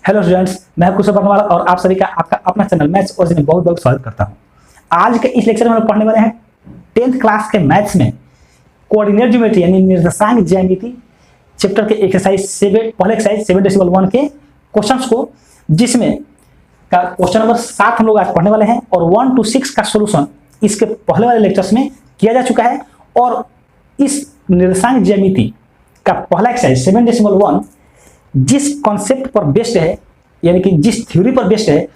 Hello students, मैं कुशल वर्मा और आप सभी का आपका अपना चैनल मैथ्स ओरिजिन में बहुत बहुत स्वागत करता हूं। आज के इस लेक्चर में हम लोग पढ़ने वाले हैं 10th क्लास के मैथ्स में कोऑर्डिनेट ज्योमेट्री यानी निर्देशांक ज्यामिति चैप्टर के एक्सरसाइज 7 पहले एक्सरसाइज 7.1 के क्वेश्चंस को, जिसमें का क्वेश्चन नंबर 7 हम लोग आज पढ़ने वाले हैं और 1 to 6 का सॉल्यूशन इसके पहले वाले लेक्चर्स में किया जा चुका है। और इस निर्देशांक ज्यामिति का पहला एक्सरसाइज 7.1 जिस कॉन्सेप्ट पर बेस्ड है यानी कि जिस थ्योरी पर बेस्ड है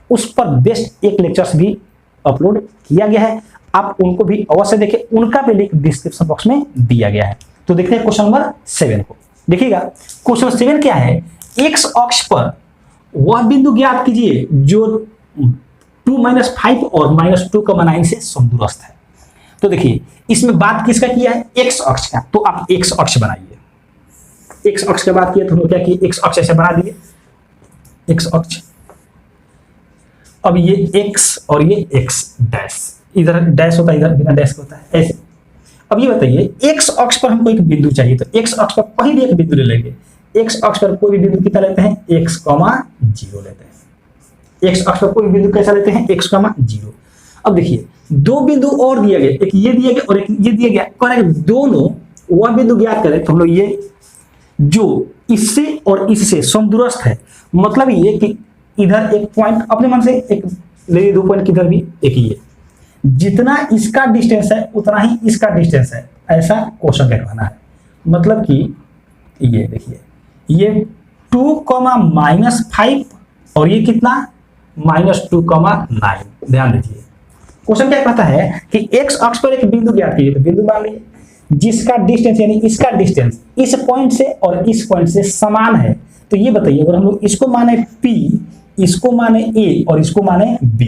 उस पर बेस्ड एक लेक्चर्स भी अपलोड किया गया है। आप उनको भी अवश्य देखें, उनका भी लिंक डिस्क्रिप्शन बॉक्स में दिया गया है। तो देखते हैं क्वेश्चन नंबर 7 को। देखिएगा क्वेश्चन 7 क्या है, एक्स अक्ष पर वह बिंदु ज्ञात कीजिए जो 2 - 5 और -2,9 से समदूरस्थ है। तो देखिए इसमें बात किसका किया है, एक्स अक्ष का। तो आप एक्स अक्ष बनाइए। एक्स अक्ष की बात किए तो हम क्या किए, एक्स अक्ष ऐसे बना दिए, एक्स अक्ष। अब ये एक्स और ये एक्स डैश, इधर डैश होता है, इधर बिना डैश होता है, ऐसे। अब ये बताइए एक्स अक्ष पर हमको एक बिंदु चाहिए, तो एक्स अक्ष पर कोई भी एक बिंदु ले लेंगे। एक्स अक्ष पर कोई भी बिंदु कितना लेते हैं, x, 0 लेते हैं। एक्स अक्ष पर कोई बिंदु कैसा लेते हैं, x, 0। अब देखिए दो बिंदु और दिए गए, एक ये दिया गया और एक ये दिया गया। करेक्ट, दोनों वह बिंदु ज्ञात करें तो हम लोग ये जो इससे और इससे समदूरस्थ है, मतलब ये कि इधर एक पॉइंट अपने मन से एक ले लिए, 2 पॉइंट किधर भी एक ये, जितना इसका डिस्टेंस है उतना ही इसका डिस्टेंस है, ऐसा क्वेश्चन कहना है। मतलब कि ये देखिए ये 2, -5 और ये कितना -2,9। ध्यान दीजिए क्वेश्चन क्या कहता है कि एक्स अक्ष पर एक बिंदु ज्ञात कीजिए। तो बिंदु मान लीजिए जिसका डिस्टेंस यानी इसका डिस्टेंस इस पॉइंट से और इस पॉइंट से समान है। तो ये बताइए अगर हम लोग इसको माने P, इसको माने A और इसको माने B,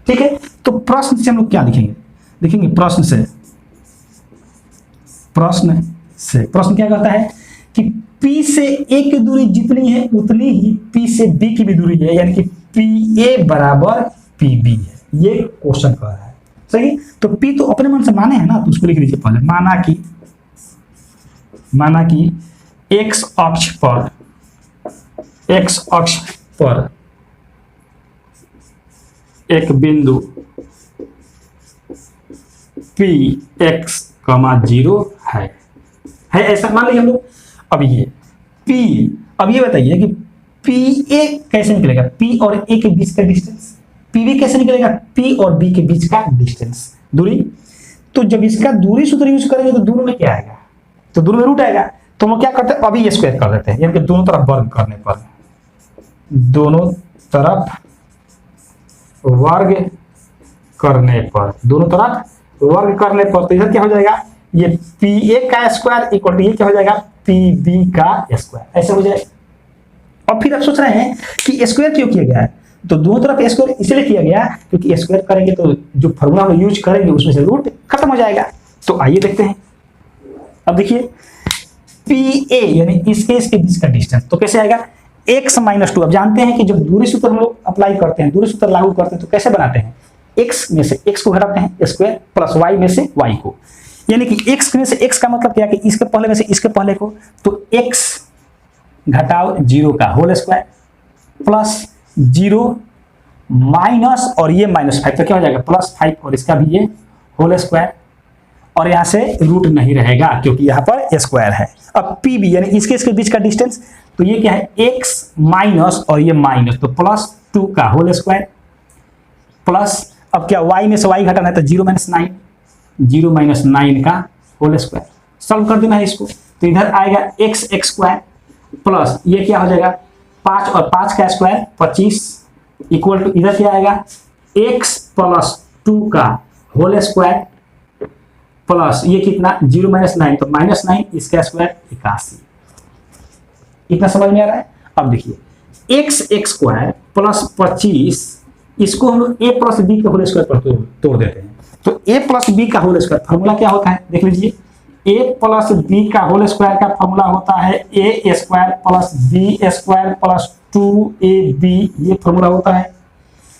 ठीक है, तो प्रश्न से हम लोग क्या लिखेंगे, देखेंगे प्रश्न प्रश्न क्या कहता है कि P से A की दूरी जितनी है उतनी ही P से B की भी दूरी है, यानी कि PA बराबर PB है। ये क्वेश्चन कह रहा है, सही। तो P तो अपने मन से माने है ना, तो उसको लिख लीजिए पहले। माना कि x अक्ष पर एक बिंदु P x, 0 है ऐसा मान लीजिए हम लोग। अब ये P, अब ये बताइए कि PA कैसे निकलेगा, P और A के बीच का डिस्टेंस। PB कैसे निकलेगा, P और B के बीच का डिस्टेंस, दूरी। तो जब इसका दूरी सूत्र यूज करेंगे तो दोनों में क्या आएगा, तो दोनों में रूट आएगा। तो हम क्या करते हैं, अभी ये स्क्वायर कर देते हैं, यानी कि दोनों तरफ वर्ग करने पर, दोनों तरफ वर्ग करने पर तो इधर क्या हो जाएगा, ये PA का स्क्वायर इक्वल टू ये क्या हो जाएगा, PB का स्क्वायर, ऐसे हो जाएगा। और फिर आप सोच रहे हैं कि स्क्वायर क्यों किया गया है, तो दोनों तरफ स्क्वायर इसलिए किया गया क्योंकि स्क्वायर करेंगे तो जो फॉर्मूला हम यूज करेंगे उसमें से रूट खत्म हो जाएगा। तो आइए देखते हैं। अब देखिए PA यानी इसके बीच का डिस्टेंस तो कैसे आएगा, x - 2। अब जानते हैं कि जब दूरी सूत्र हम लोग अप्लाई करते हैं, दूरी सूत्र लागू करते हैं तो कैसे बनाते हैं, x में से x को घटाते हैं स्क्वायर प्लस y में से y को, यानी कि x में से x का मतलब क्या है कि इसके पहले में से इसके पहले को, तो x घटाओ 0 का होल स्क्वायर प्लस 0 माइनस और ये -5 तो क्या हो जाएगा +5 और इसका भी ये होल स्क्वायर, और यहां से रूट नहीं रहेगा क्योंकि यहां पर स्क्वायर है। अब PB यानी इसके बीच का डिस्टेंस, तो ये क्या है x माइनस और ये माइनस, तो +2 का होल स्क्वायर प्लस, अब क्या y में से y घटाना है तो 0 - 9 का होल स्क्वायर। सॉल्व कर देना है इसको, तो इधर आएगा x स्क्वायर प्लस ये क्या हो जाएगा 5 और 5 का स्क्वायर 25 इक्वल टू इधर क्या आएगा x + 2 का होल स्क्वायर प्लस ये कितना 0 - 9 तो -9 इसका स्क्वायर 81। इतना समझ में आ रहा है। अब देखिए x स्क्वायर प्लस 25 इसको हम लोग a + b के होल स्क्वायर पर तोड़ देते हैं। तो a + b का होल स्क्वायर फॉर्मूला क्या होता है, देख लीजिए a + b का होल स्क्वायर का फॉर्मूला होता है a² + b² + 2ab, ये फॉर्मूला होता है।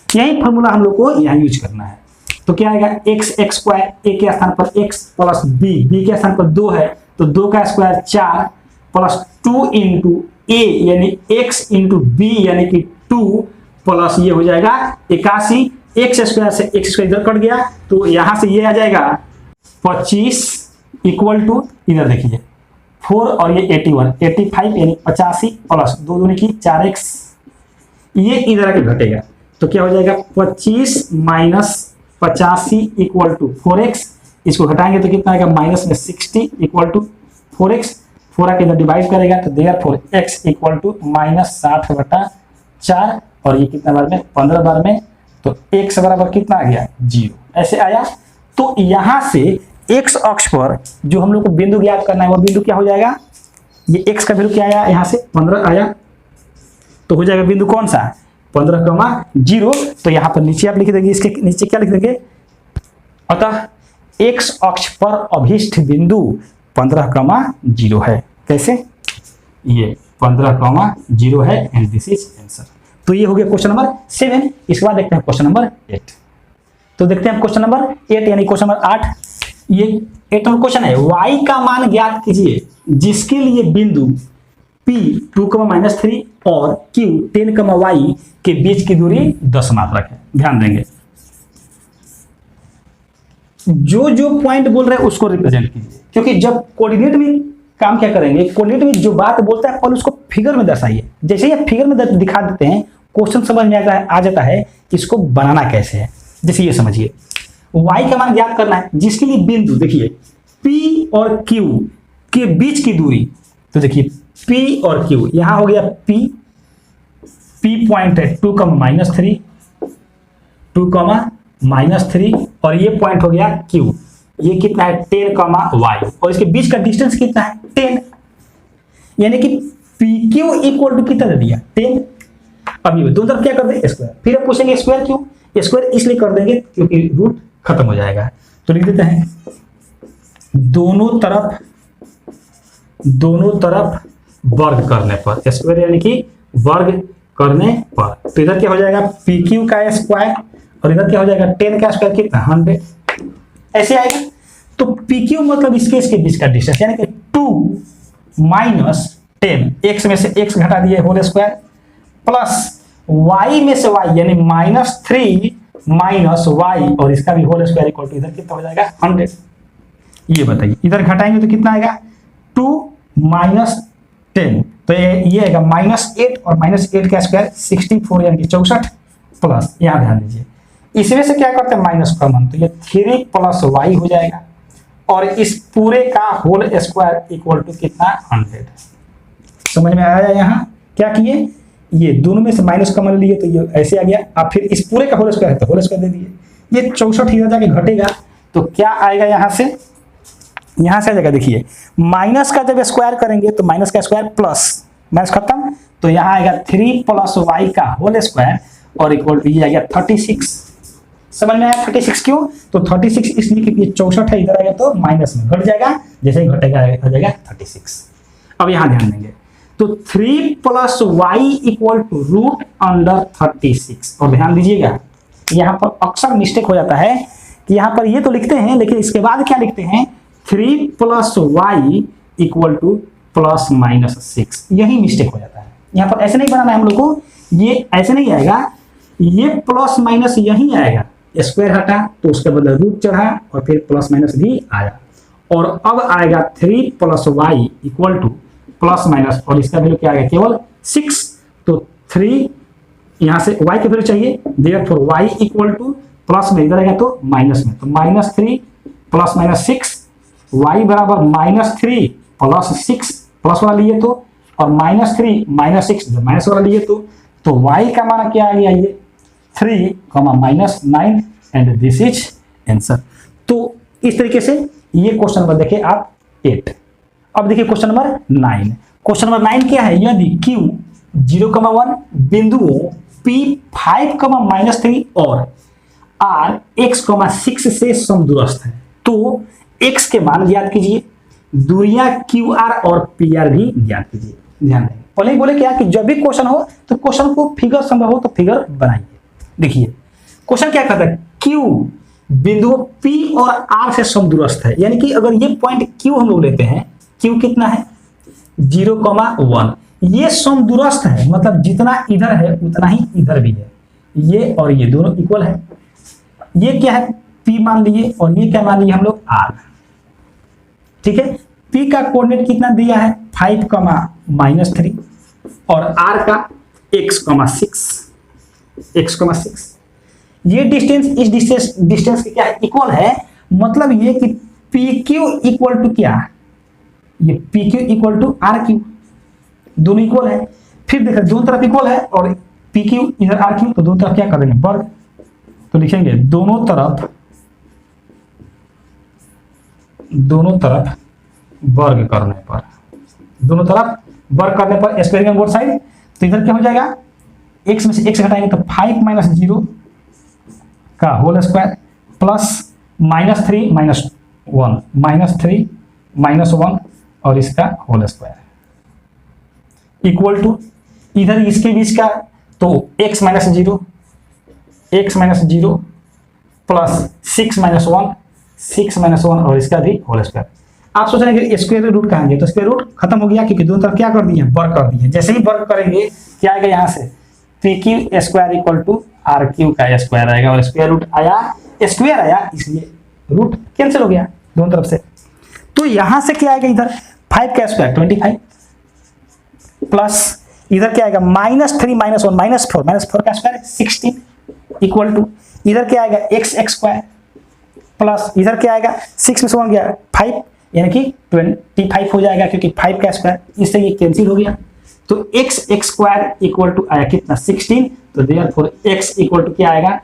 यही फॉर्मूला हम लोग को यहाँ यूज करना है। तो क्या आएगा x स्क्वायर, a के स्थान पर x प्लस b के स्थान पर 2 है तो 2 का स्क्वायर 4 प्लस 2 इंटू ए यानी x इंटू बी यानी कि 2 प्लस ये हो जाएगा 81, एक्स स्क्वायर से एक्स स्क्वायर इधर कट गया तो यहां से ये आ जाएगा 25 इक्वल टू इधर देखिए 4 और ये 81, 85 यानी 85 प्लस 2 दूनी की 4x, ये इधर आके घटेगा तो क्या हो जाएगा 25 माइनस 85 इक्वल टू 4x, इसको घटाएंगे तो कितना आएगा माइनस में 60 इक्वल टू 4x, 4 आके इधर डिवाइड करेगा तो therefore x equal to minus 60/4 और ये कितना बार में 15 बार में तो x बराबर कितना आ गया 0 ऐसे आया। तो यहां से x अक्ष पर जो हम लोग को बिंदु ज्ञात करना है वो बिंदु क्या हो जाएगा, ये x का वैल्यू क्या आया यहां से 15 आया तो हो जाएगा बिंदु कौन सा 15,0। तो यहां पर नीचे आप लिख देंगे, इसके नीचे क्या लिख देंगे, अतः x अक्ष पर अभिष्ट बिंदु 15,0 है। कैसे, ये 15,0 है एंड दिस इज आंसर। तो ये हो गया क्वेश्चन नंबर 7। इसके बाद देखते हैं क्वेश्चन नंबर 8। तो देखते हैं क्वेश्चन नंबर 8 यानी क्वेश्चन नंबर 8। ये 8 नंबर क्वेश्चन है, y का मान ज्ञात कीजिए जिसके लिए बिंदु P 2,-3 और Q 10, y के बीच की दूरी 10 मात्रक है। ध्यान देंगे जो पॉइंट बोल रहे हैं उसको रिप्रेजेंट कीजिए, क्योंकि जब कोऑर्डिनेट में काम क्या करेंगे, कोऑर्डिनेट में जो बात बोलता है पहले उसको फिगर में दर्शाइए। जैसे ही फिगर में दिखा देते हैं क्वेश्चन समझ में आ जाता है कि इसको बनाना कैसे है। जैसे ये समझिए y का मान ज्ञात करना है जिसके लिए बिंदु देखिए P और Q के बीच की दूरी, तो देखिए P और Q यहां हो गया P पॉइंट है 2,-3 2,-3 और ये पॉइंट हो गया Q, ये कितना है 10, y और इसके बीच का डिस्टेंस कितना है 10, यानी कि PQ इक्वल टू कितना दे दिया 10। अब ये दोनों तरफ क्या कर देंगे स्क्वायर, फिर आप पूछेंगे स्क्वायर क्यों, स्क्वायर इसलिए कर देंगे क्योंकि रूट खत्म हो जाएगा। तो लिख देते हैं दोनों तरफ वर्ग करने पर, स्क्वायर यानी कि वर्ग करने पर, तो इधर क्या हो जाएगा PQ का स्क्वायर और इधर क्या हो जाएगा 10 का स्क्वायर कितना 100 ऐसे आएगा। तो PQ मतलब इसके बीच का डिस्टेंस यानी कि 2 माइनस 10, x में से x घटा दिए होल स्क्वायर प्लस y में से y यानी -3 माइनस y और इसका भी होल स्क्वायर इक्वल टू इधर कितना हो जाएगा 100। ये बताइए इधर घटाएंगे तो कितना आएगा 2 माइनस 10, तो ये आएगा -8 और -8 का स्क्वायर 64 यानी कि 64 प्लस, यहां ध्यान दीजिए इसमें से क्या करते हैं माइनस कॉमन, तो ये 3 प्लस y हो जाएगा और इस पूरे का होल स्क्वायर इक्वल टू कितना 100। समझ में आया, यहाँ क्या किए ये दोनों में से माइनस कॉमन लिए तो ये ऐसे आ गया, अब फिर इस पूरे का होल स्क्वायर है तो होल स्क्वायर दे दिए, ये 64 इधर जाके घटेगा तो क्या आएगा यहाँ से आ जाएगा, देखिए माइनस का जब स्क्वायर करेंगे तो माइनस का स्क्वायर प्लस माइनस खत्म, तो यहाँ आएगा 3 प्लस y का होल स्क्वायर और इक्वल टू ये आ गया 36। समझ में आया 36 क्यों, तो 36 इसलिए क्योंकि 64 है, इधर आएगा तो माइनस में घट जाएगा, जैसे ही घटेगा हो जाएगा 36। अब यहाँ ध्यान देंगे तो 3 plus y equal to root under 36, और ध्यान दीजिएगा यहाँ पर अक्सर मिस्टेक हो जाता है कि यहाँ पर ये तो लिखते हैं लेकिन इसके बाद क्या लिखते हैं 3 plus y equal two plus -6, यही मिस्टेक हो जाता है। यहाँ पर ऐसे नहीं बनाना है हम लोग को, ये ऐसे नहीं आएगा, ये प्लस माइनस यही आएगा, स्क्वायर हटा तो उसके बदले रूट चढ़ा और फिर प्लस माइनस भी आया, और अब आएगा 3 plus y equal two plus minus और इसका वैल्यू क्या आएगा केवल 6, तो 3 यहाँ से y की वैल्यू चाहिए, therefore y equal two plus में इधर आएगा तो माइनस में, तो -3 प्लस -6 y बराबर -3 प्लस 6 प्लस वाला लिए तो, और -3 -6 जब माइनस वाला लिए तो y का मान क्या आ गया ये 3, -9 एंड दिस इज आंसर। तो इस तरीके से ये क्वेश्चन नंबर देखिए आप 8। अब देखिए क्वेश्चन नंबर 9। क्वेश्चन नंबर 9 क्या है, यदि Q 0,1 बिंदुओं P 5, -3 और R x, 6 से समदूरस्थ है तो x के मान ज्ञात कीजिए, दूरियां QR और PR भी ज्ञात कीजिए। ध्यान दें पहले ही बोले क्या कि जब भी क्वेश्चन हो तो क्वेश्चन को फिगर संभव हो तो फिगर बनाइए। देखिए क्वेश्चन क्या कहता है, Q बिंदु P और R से समदूरस्थ है, यानी कि अगर ये पॉइंट Q हम लोग लेते हैं, Q कितना है 0,1, ये समदूरस्थ है, मतलब जितना इधर है उतना ही इधर भी है, ये और ये दोनों इक्वल है। ये क्या है, P मान लिए, और ये क्या मान लिए हम लोग, R। ठीक है, P का कोऑर्डिनेट कितना दिया है, 5, -3, और R का x,6। ये डिस्टेंस इस डिस्टेंस के क्या है, इक्वल है। मतलब ये कि PQ इक्वल टू क्या, ये PQ इक्वल टू RQ, दोनों इक्वल है। फिर देखो दोनों तरफ इक्वल है और PQ इधर RQ, तो दोनों तरफ क्या कर देंगे, वर्ग। तो लिखेंगे दोनों तरफ वर्ग करने पर, स्क्वायरिंग ऑन बोथ साइड, तो इधर क्या हो जाएगा, x में से x घटाएंगे तो 5 - 0 का होल स्क्वायर प्लस -3 - 1, -3 - 1 और इसका होल स्क्वायर इक्वल टू इधर इसके बीच का, तो x - 0 प्लस 6 - 1 और इसका भी होल स्क्वायर। आप सोच रहे हैं कि स्क्वायर रूट कहाँ गया, तो स्क्वायर रूट खत्म हो गया, क्योंकि दोनों तरफ क्या कर दिए, वर्ग कर दिए। जैसे ही वर्ग करेंगे क्या आएगा, यहाँ से PQ square equal to RQ का स्क्वायर आएगा, और स्क्वायर आया, इसलिए रूट कैंसिल हो गया दोनों तरफ से। तो यहां से क्या आएगा, इधर 5 का स्क्वायर 25 प्लस इधर क्या आएगा, -3 - 1 -4 का स्क्वायर 16 इक्वल टू इधर क्या आएगा, x स्क्वायर प्लस इधर क्या आएगा, 6 में से 1 गया 5, यानी कि 25 हो जाएगा, क्योंकि 5 का स्क्वायर, इससे ये कैंसिल हो गया। तो x स्क्वायर इक्वल टू आया कितना, 16। तो देयरफॉर x इक्वल टू क्या आएगा,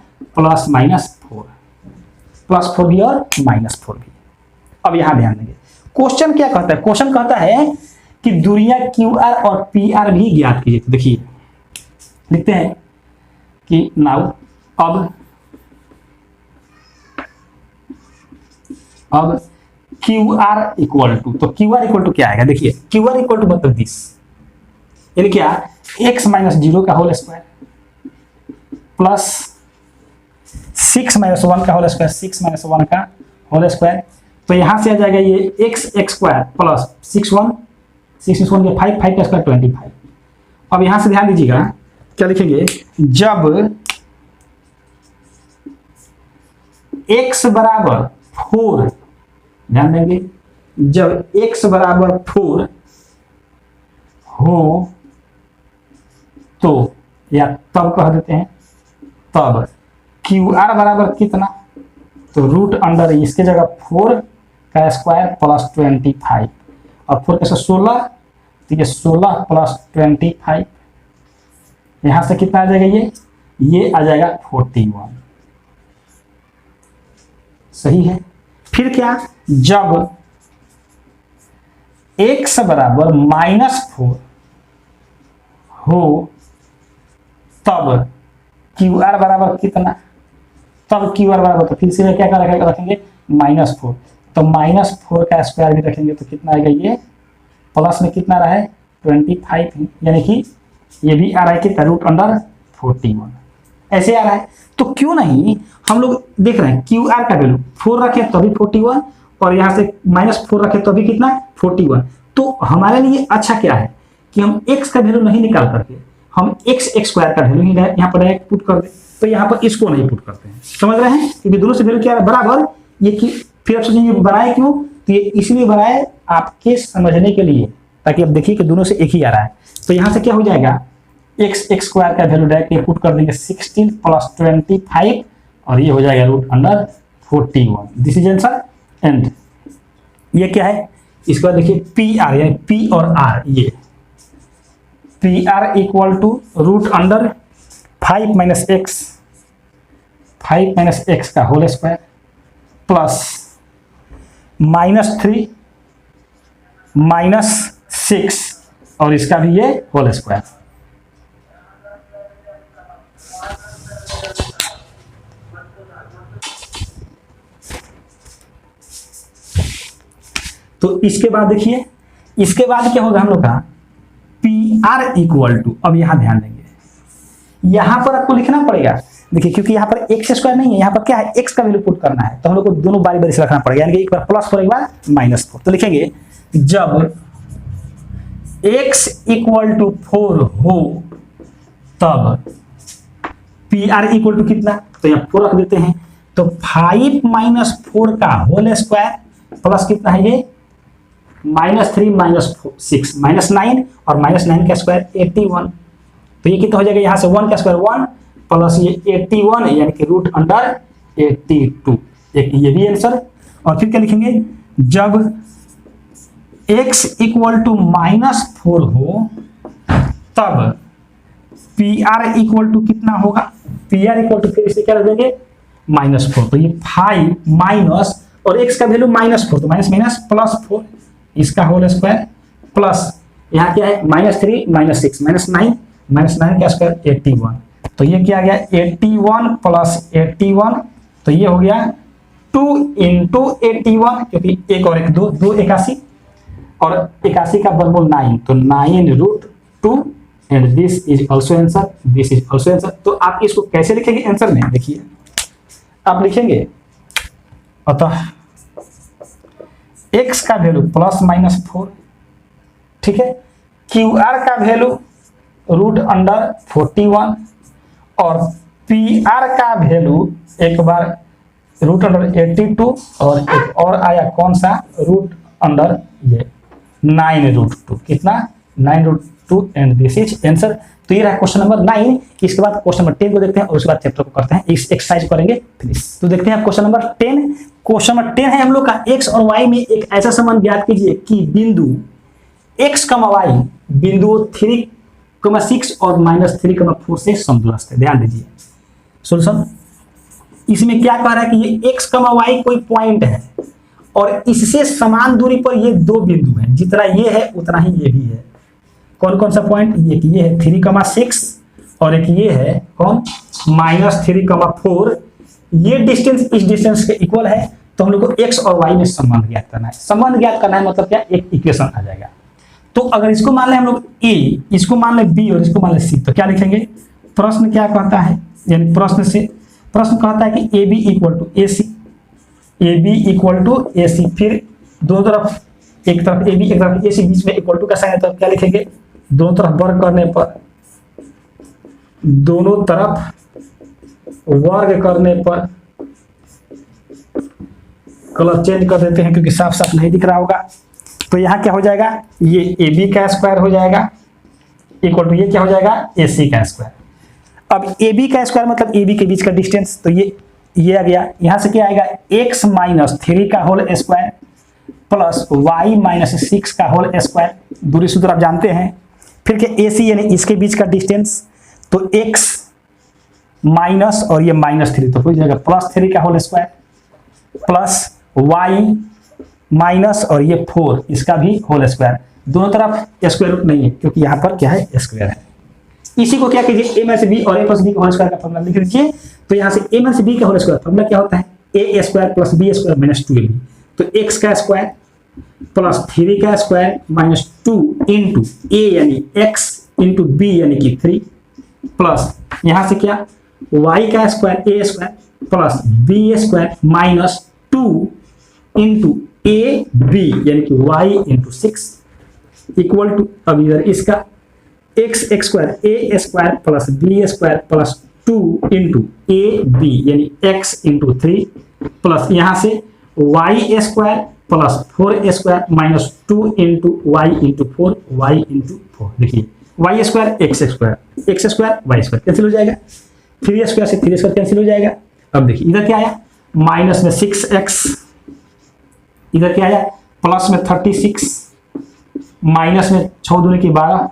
+4 भी और -4 भी। अब यहां ध्यान देंगे, क्वेश्चन क्या कहता है, क्वेश्चन कहता है कि दूरियां QR और PR भी ज्ञात कीजिए। तो देखिए लिखते हैं कि नाउ अब QR इक्वल टू, तो QR इक्वल टू क्या आएगा, देखिए QR इक्वल टू मतलब दिस, यानी क्या, x - 0 का होल स्क्वायर प्लस 6 - 1 का होल स्क्वायर, 6 - 1 का होल स्क्वायर। तो यहां से आ जाएगा ये x स्क्वायर प्लस 6 में 1 गया 5 का स्क्वायर 25। अब यहां से ध्यान दीजिएगा क्या लिखेंगे, जब x बराबर 4, ध्यान देंगे, जब x बराबर 4 हो तो, या तब कह देते हैं, तब QR बराबर कितना, तो रूट अंडर इसके जगह 4 का स्क्वायर प्लस 25, और 4 के 16, तो ये 16 प्लस 25, यहां से कितना आ जाएगा, ये आ जाएगा 41। सही है। फिर क्या, जब x बराबर -4 हो तब QR बराबर कितना, तब QR बराबर, तो फिर से क्या रखेंगे, -4, तो -4 का स्क्वायर भी रखेंगे तो कितना आएगा, ये प्लस में कितना रहा है 25, यानी कि ये भी आ रहा है कितना, रूट अंडर 41 ऐसे आ रहा है। तो क्यों नहीं हम लोग देख रहे हैं QR का वैल्यू 4 रखे तो भी 41, और यहाँ से -4 रखे तो भी कितना 41। तो हमारे लिए अच्छा क्या है कि हम x का वैल्यू नहीं निकाल करके हम x स्क्वायर का वैल्यू ही यहाँ पर डायरेक्ट पुट कर दे, तो यहाँ पर इसको नहीं पुट करते हैं, समझ रहे हैं, क्योंकि दोनों से वैल्यू क्या है बराबर। ये कि फिर आप सोचेंगे बनाए क्यों, तो ये इसलिए बनाए आपके समझने के लिए, ताकि आप देखिए कि दोनों से एक ही आ रहा है। तो यहाँ से क्या हो जाएगा, x स्क्वायर का वैल्यू डायरेक्ट पुट कर देंगे 16 प्लस 25, और ये हो जाएगा root under 41। This is answer. And ये क्या है, इसके बाद देखिए PR, यानी P और R, ये PR equal to root under 5 - x का होल स्क्वायर प्लस -3 - 6 और इसका भी ये होल स्क्वायर। तो इसके बाद देखिए, इसके बाद क्या होगा हम लोग का, PR इक्वल टू, अब यहां ध्यान देंगे, यहां पर आपको लिखना पड़ेगा, देखिए क्योंकि यहां पर x स्क्वायर नहीं है, यहां पर क्या है, x का वैल्यू पुट करना है, तो हम लोग को दोनों बारी बारी से रखना पड़ेगा, यानी कि एक बार +4 एक बार -4। तो लिखेंगे जब x इक्वल टू 4 हो तब पी आर इक्वल टू कितना, तो यहाँ 4 रख देते हैं, तो 5 माइनस 4 का होल स्क्वायर प्लस कितना है ये -3 -6 -9 और -9 का स्क्वायर 81। तो ये कितना हो जाएगा, यहाँ से 1 का स्क्वायर 1 प्लस ये 81 यानी कि रूट अंडर 82, एक ये भी आंसर। और फिर क्या लिखेंगे, जब x इक्वल टू -4 हो तब पी आर इक्वल टू कितना होगा, पी आर इक्वल टू फिर इसे क्या रख देंगे -4, तो ये 5 माइनस और x का वैल्यू -4 तो माइनस माइनस +4 इसका होल स्क्वायर प्लस यहाँ क्या है -3 -6 -9 का स्क्वायर 81, तो ये क्या आ गया 81 प्लस 81, तो ये हो गया 2 इंटू 81 क्योंकि एक और एक 2 2 81 और 81 का वर्गमूल 9 तो 9√2 and this is also answer, this is also answer. तो आप इसको कैसे लिखेंगे आंसर में, देखिए आप लिखेंगे अतः x का वैल्यू +-4, ठीक है, QR का वैल्यू √41 और PR का वैल्यू एक बार √82 और एक और आया कौन सा √, ये 9√2 कितना 9√2 एंड दिस इज आंसर। तो ये रहा क्वेश्चन नंबर 9। इसके बाद क्वेश्चन नंबर 10 को देखते हैं और उसके बाद चैप्टर को करते हैं, इस एक्सरसाइज करेंगे फिनिश। तो देखते हैं क्वेश्चन नंबर 10। क्वेश्चन नंबर 10 है हम लोग का x और y में एक ऐसा संबंध ज्ञात कीजिए कि बिंदु x, y बिंदु 3,6 और -3,4 से समदूरस्थ है। ध्यान दीजिए सॉल्यूशन, इसमें क्या कह रहा है कि ये x, y कोई पॉइंट है और इससे समान दूरी पर ये दो बिंदु हैं, जितना ये है उतना ही ये भी है। कौन कौन सा पॉइंट, ये है 3,6 और एक ये है कौन -3,4। ये डिस्टेंस इस डिस्टेंस के इक्वल है, तो हम लोग को x और y में संबंध ज्ञात करना है। संबंध ज्ञात करना है मतलब क्या, एक इक्वेशन आ जाएगा। तो अगर इसको मान ले हम लोग a, इसको मान ले b और इसको मान ले c, तो क्या लिखेंगे, प्रश्न क्या कहता है, यानी प्रश्न कहता है कि AB equal to AC, AB equal to AC, फिर दोनों तरफ एक तरफ AB एक तरफ AC बीच में इक्वल टू का साइन है, तो क्या लिखेंगे, दोनों तरफ वर्ग करने पर, दोनों तरफ वर्ग करने पर कलर चेंज कर देते हैं क्योंकि साफ साफ नहीं दिख रहा होगा। तो यहाँ क्या हो जाएगा, ये AB का स्क्वायर हो जाएगा इक्वल टू ये क्या हो जाएगा AC का स्क्वायर। अब AB का स्क्वायर मतलब AB के बीच का डिस्टेंस, तो ये आ गया, यहाँ से क्या आएगा x -3 का होल स्क्वायर प्लस y -6 का होल स्क्वायर, दूरी सूत्र आप जानते हैं। फिर क्या AC यानी इसके बीच का डिस्टेंस, तो x माइनस और ये -3 तो हो जाएगा +3 का whole square plus y minus और ये 4 इसका भी होल स्क्वायर, दोनों तरफ स्क्वायर रूट नहीं है क्योंकि यहाँ पर क्या है स्क्वायर है। इसी को क्या कीजिए a - b और a + b का होल स्क्वायर का फॉर्मूला लिख लीजिए। तो यहाँ से a - b का होल स्क्वायर फॉर्मूला क्या होता है, a² + b² - 2ab, तो x का स्क्वायर प्लस 3 का स्क्वायर -2 इंटू a यानी x इंटू b यानी कि 3 प्लस यहाँ से क्या y का square a² plus b² -2 into ab यानी कि y इंटू 6 इक्वल टू, अब इधर इसका x² a² plus b² plus 2 into ab यानी x इंटू 3 प्लस यहाँ से y² plus 4² -2 into y into 4 y into 4, देखिए y² x² y² कैंसिल हो जाएगा, 3² से 3² कैंसिल हो जाएगा। अब देखिए इधर क्या आया, माइनस में 6x, इधर क्या आया प्लस में 36, माइनस में 6 दूनी की 12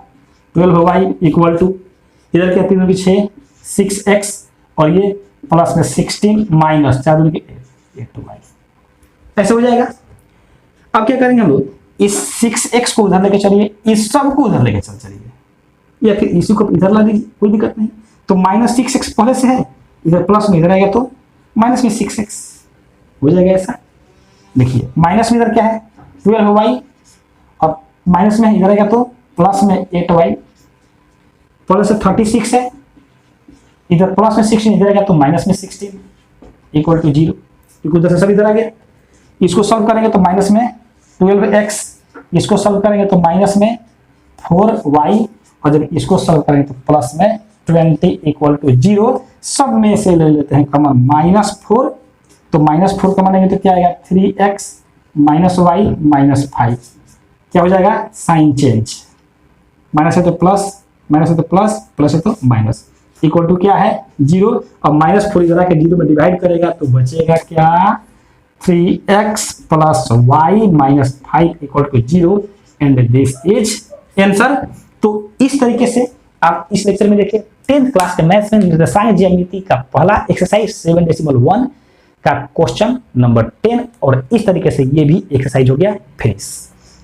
12y इक्वल टू, इधर क्या 3 दूनी की 6 6x और ये प्लस में 16 माइनस 4 दूनी की 8y, ऐसे हो जाएगा। अब क्या करेंगे हम लोग, इस 6x को उधर लेके चलिए, इस सब को उधर लेके चलिए या फिर इसी को इधर ला दीजिए, कोई दिक्कत नहीं। तो -6x पहले से है, इधर प्लस में इधर आएगा तो माइनस में 6x हो जाएगा ऐसा। देखिए माइनस में इधर क्या है 12y और माइनस में इधर आएगा तो प्लस में 8y, प्लस से 36 है, इधर प्लस में 16 इधर आएगा तो माइनस में 16 इक्वल टू 0, क्योंकि उधर से सब इधर आ गया। इसको सॉल्व करेंगे तो माइनस में 12x, इसको सॉल्व करेंगे तो माइनस में 4y, और जब इसको सॉल्व करेंगे तो प्लस में 20 इक्वल टू 0, सब में से ले लेते हैं कॉमन -4, तो -4 कॉमन लेंगे तो क्या आएगा 3x -y -5, क्या हो जाएगा साइन चेंज, माइनस है तो प्लस, माइनस है तो प्लस, प्लस है तो माइनस, इक्वल टू क्या है 0, और -4 इधर आके 0 में डिवाइड करेगा तो बचेगा क्या 3x + y -5 equal to 0, and this is answer. तो इस तरीके से आप इस लेक्चर में देखिए 10th क्लास के मैथ्स में निर्देशांक ज्यामिति का पहला एक्सरसाइज 7.1 का क्वेश्चन नंबर 10, और इस तरीके से ये भी एक्सरसाइज हो गया फिनिश।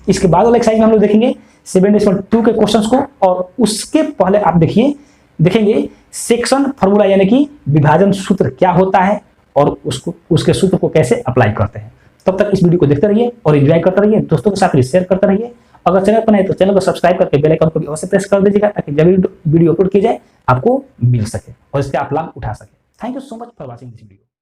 इसके बाद वाले एक्सरसाइज में हम लोग देखेंगे 7.2 के क्वेश्चंस को, और उसके पहले आप देखेंगे सेक्शन फार्मूला यानी कि विभाजन सूत्र क्या होता है और उसके सूत्र को कैसे अप्लाई करते हैं। तब तक इस वीडियो को देखते रहिए और एंजॉय करते रहिए, दोस्तों के साथ भी शेयर करते रहिए। अगर चैनल पर नहीं तो चैनल को सब्सक्राइब करके बेल आइकन को भी अवश्य प्रेस कर दीजिएगा, ताकि जब वीडियो अपलोड की जाए आपको मिल सके और इससे आप लाभ उठा सके। Thank you so much for watching this video.